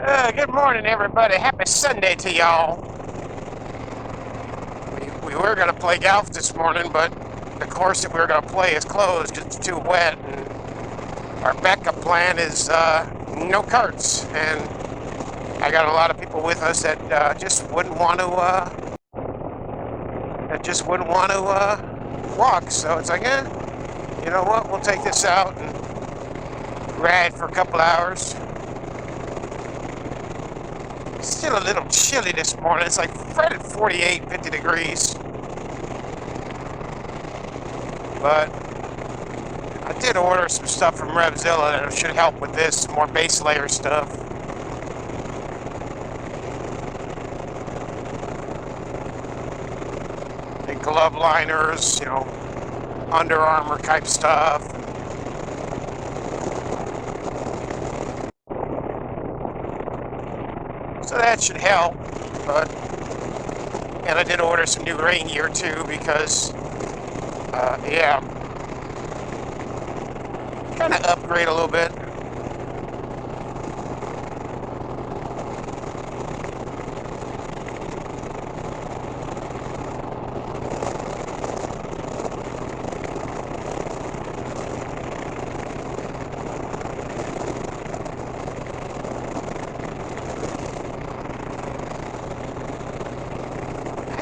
Good morning, everybody. Happy Sunday to y'all. We were going to play golf this morning, but the course that we were going to play is closed because it's too wet. And our backup plan is no carts. And I got a lot of people with us that just wouldn't want to walk. So it's like, you know what? We'll take this out and ride for a couple hours. Still a little chilly this morning. It's like right at 48, 50 degrees. But I did order some stuff from Revzilla that should help with this, some more base layer stuff. And glove liners, Under Armour type stuff. So that should help, and I did order some new rain gear too because, kind of upgrade a little bit.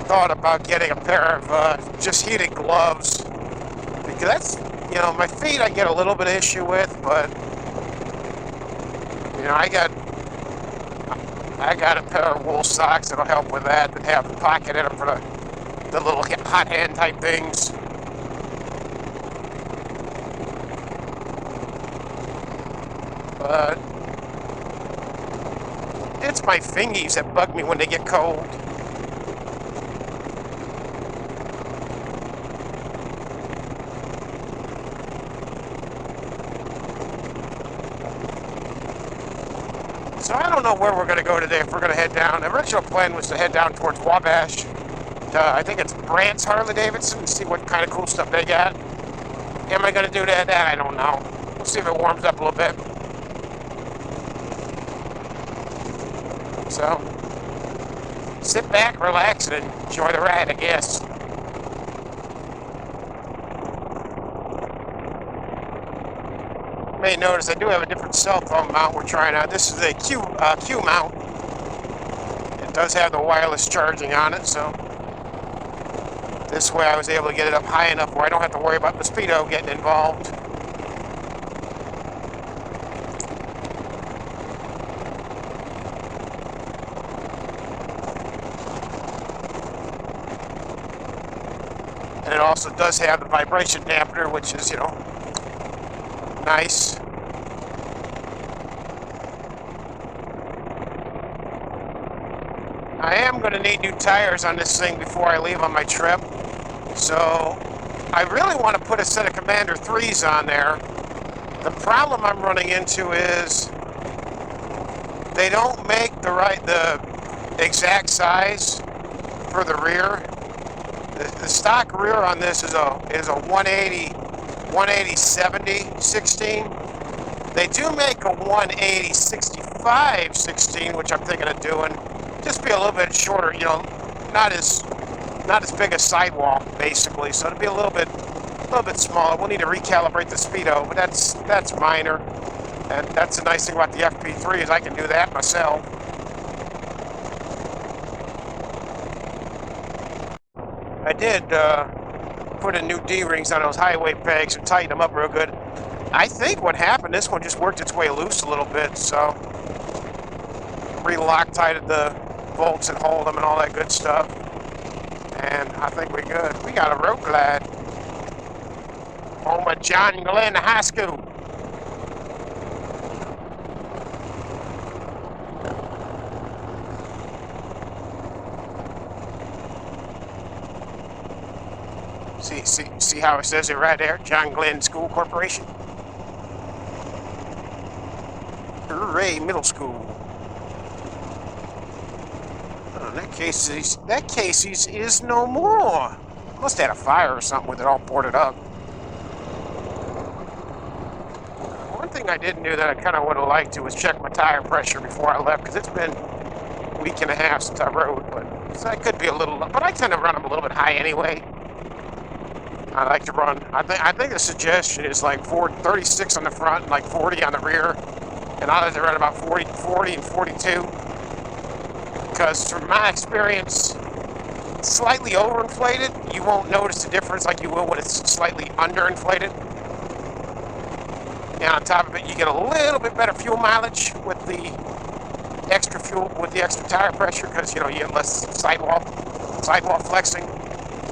Thought about getting a pair of just heated gloves because that's, my feet I get a little bit of issue with, but I got a pair of wool socks that'll help with that have a pocket in them for the little hot hand type things. But it's my fingies that bug me when they get cold. So I don't know where we're going to go today, if we're going to head down. The original plan was to head down towards Wabash. I think it's Brandt's Harley Davidson, and see what kind of cool stuff they got. Am I going to do that? I don't know. We'll see if it warms up a little bit. So, sit back, relax, and enjoy the ride, I guess. You may notice I do have a different cell phone mount we're trying out. This is a Q mount. It does have the wireless charging on it, so this way I was able to get it up high enough where I don't have to worry about the speedo getting involved. And it also does have the vibration dampener, which is, nice. I am going to need new tires on this thing before I leave on my trip. So I really want to put a set of Commander 3s on there. The problem I'm running into is they don't make the exact size for the rear. The stock rear on this is a 180/70/16. They do make a 180/65/16, which I'm thinking of doing. Just be a little bit shorter, not as big a sidewall, basically. So it'll be a little bit smaller. We'll need to recalibrate the speedo, but that's minor. And that's the nice thing about the FP3 is I can do that myself. I did put in new D-rings on those highway pegs and tighten them up real good. I think what happened, this one just worked its way loose a little bit, so re-Loctited the bolts and hold them and all that good stuff. And I think we're good. We got a road glide. Home at John Glenn High School. See how it says it right there? John Glenn School Corporation. Hooray, middle school. Oh, that Casey's is no more. Must have had a fire or something with it all boarded up. One thing I didn't do that I kind of would have liked to was check my tire pressure before I left, because it's been a week and a half since I rode, but so I could be a little, but I tend to run them a little bit high anyway. I like to run, I think the suggestion is like 36 on the front and like 40 on the rear, and I like to run about 40 and 42, because from my experience, slightly overinflated, you won't notice the difference like you will when it's slightly underinflated. And on top of it, you get a little bit better fuel mileage with the extra fuel, with the extra tire pressure, because you know you get less sidewall flexing.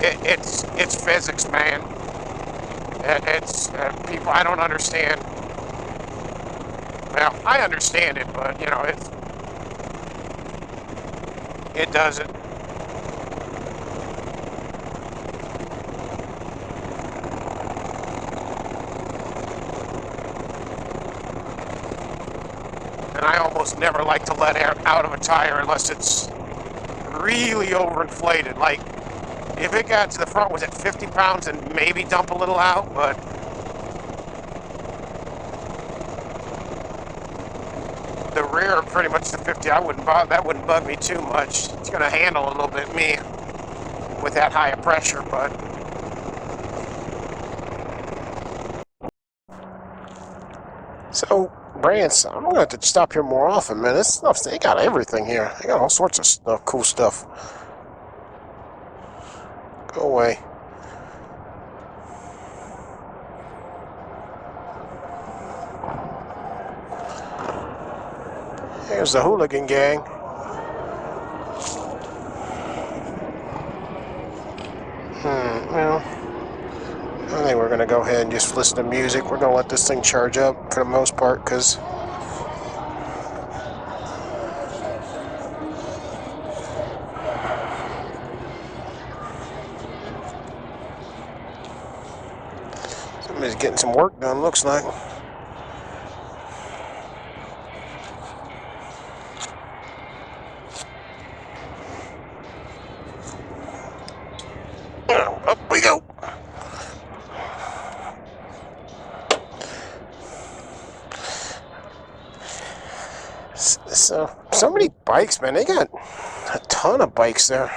It's physics, man. It's people I don't understand. Well, I understand it, but you know it doesn't. And I almost never like to let air out of a tire unless it's really overinflated. Like, if it got to the front, was at 50 pounds, and maybe dump a little out, but the rear, pretty much the 50, that wouldn't bug me too much. It's going to handle a little bit me with that higher pressure, but so, brands, I'm going to have to stop here more often, man. This stuff, they got everything here. They got all sorts of stuff, cool stuff. Go away. Here's the hooligan gang. Well, I think we're going to go ahead and just listen to music. We're going to let this thing charge up for the most part, because somebody's getting some work done, looks like. Up we go. So many bikes, man. They got a ton of bikes there.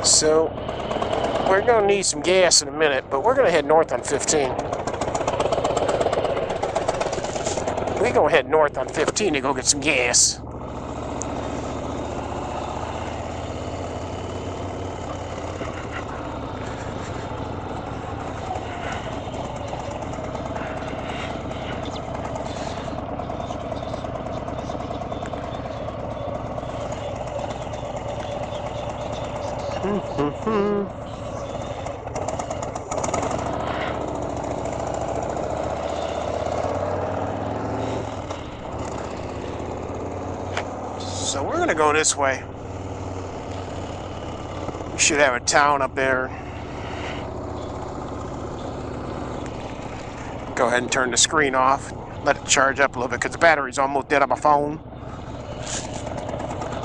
So we're going to need some gas in a minute, but we're going to head north on 15. We're going to head north on 15 to go get some gas. So we're gonna go this way. We should have a town up there. Go ahead and turn the screen off. Let it charge up a little bit because the battery's almost dead on my phone.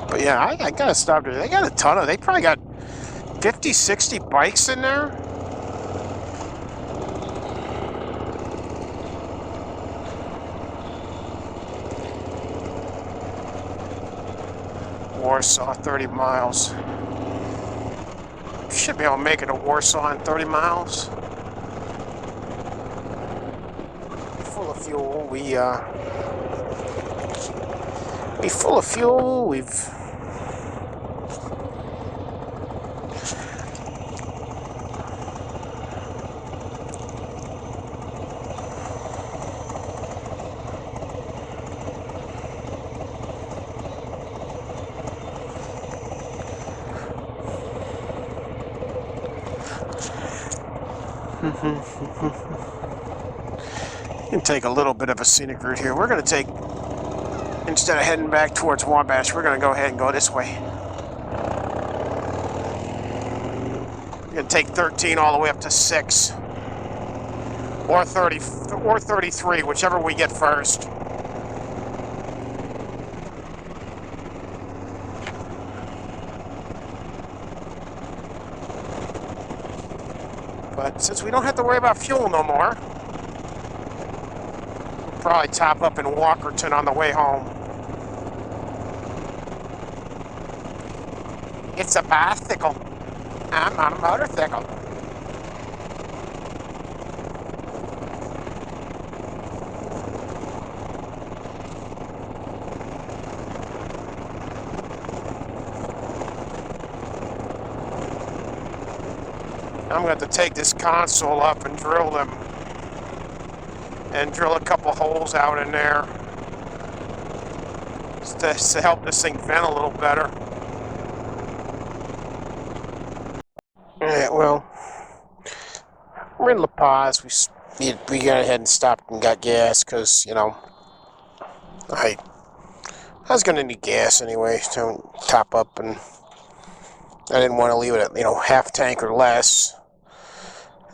But yeah, I gotta stop there. They got a ton of, they probably got 50, 60 bikes in there. Warsaw, 30 miles. Should be able to make it to Warsaw in 30 miles. Full of fuel. We full of fuel. We've can take a little bit of a scenic route here. We're going to take, instead of heading back towards Wabash, we're going to go ahead and go this way. We're going to take 13 all the way up to 6. Or 30, or 33, whichever we get first. But since we don't have to worry about fuel no more, we'll probably top up in Walkerton on the way home. It's a bicycle. I'm on a motorcycle. I'm going to have to take this console up and drill them. And drill a couple holes out in there. Just to help this thing vent a little better. Alright, well, we're in La Paz. We got ahead and stopped and got gas because, you know, I was going to need gas anyway to top up, and I didn't want to leave it at, you know, half tank or less.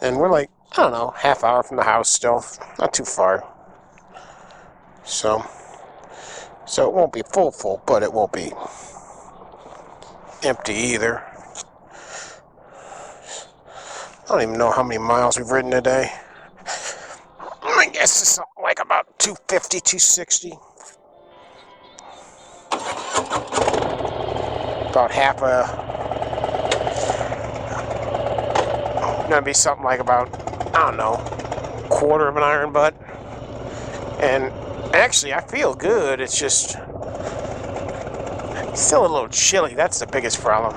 And we're like, I don't know, half hour from the house still. Not too far. So it won't be full, but it won't be empty either. I don't even know how many miles we've ridden today. I guess it's something like about 250, 260. About half gonna be something like about, I don't know, quarter of an iron butt. And actually, I feel good. It's just still a little chilly. That's the biggest problem.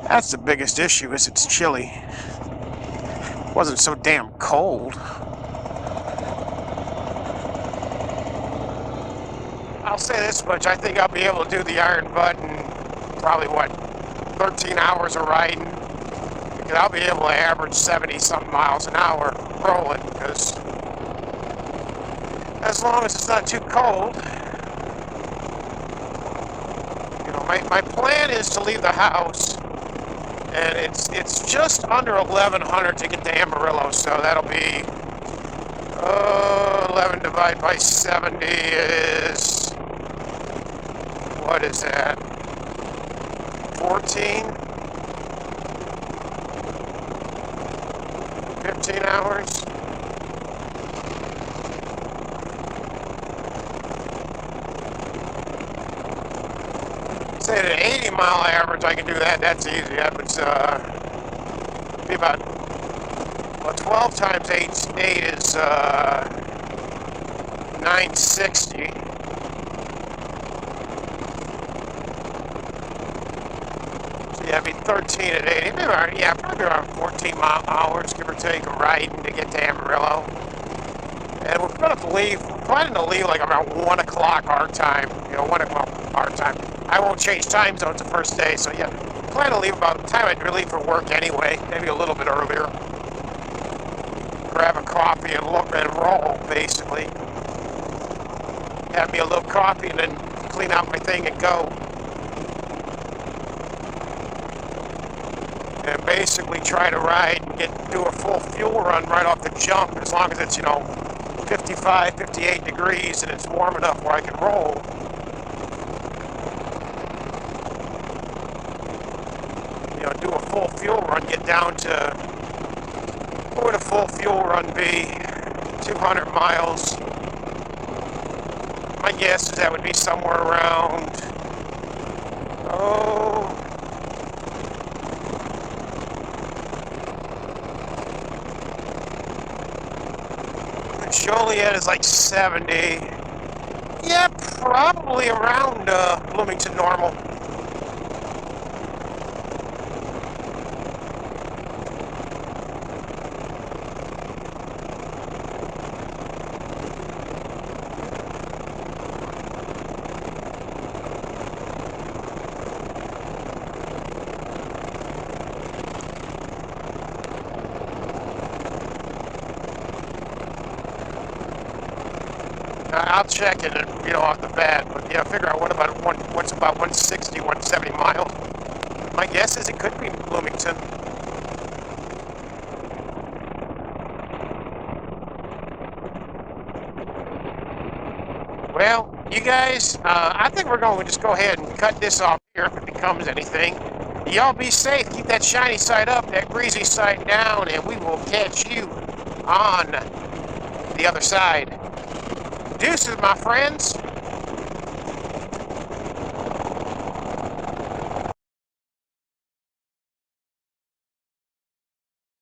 That's the biggest issue, is it's chilly. It wasn't so damn cold. I'll say this much, I think I'll be able to do the iron butt in probably, 13 hours of riding. Because I'll be able to average 70-something miles an hour rolling, because as long as it's not too cold. You know, my plan is to leave the house, and it's just under 1,100 to get to Amarillo, so that'll be 11 divided by 70 is, what is that? 14? 15 hours? Say at an 80-mile average, I can do that. That's easy. That would be about, 12 times 8 is 960. Yeah, it'd be 13 at 80. Maybe around, yeah, probably around 14 hours, give or take, of riding to get to Amarillo. And we're planning to leave like around 1 o'clock our time. You know, 1 o'clock our time. I won't change time zones the first day, so yeah, plan to leave about the time I'd leave for work anyway, maybe a little bit earlier. Grab a coffee and roll, basically. Have me a little coffee and then clean out my thing and go. And basically try to ride and do a full fuel run right off the jump, as long as it's, 55, 58 degrees and it's warm enough where I can roll. Do a full fuel run, get down to, what would a full fuel run be? 200 miles. My guess is that would be somewhere around, Joliet is like 70. Yeah, probably around Bloomington normal. I'll check it, off the bat, but yeah, figure out what's about 160, 170 miles. My guess is it could be Bloomington. Well, you guys, I think we're going to just go ahead and cut this off here if it becomes anything. Y'all be safe. Keep that shiny side up, that greasy side down, and we will catch you on the other side. Deuces, my friends.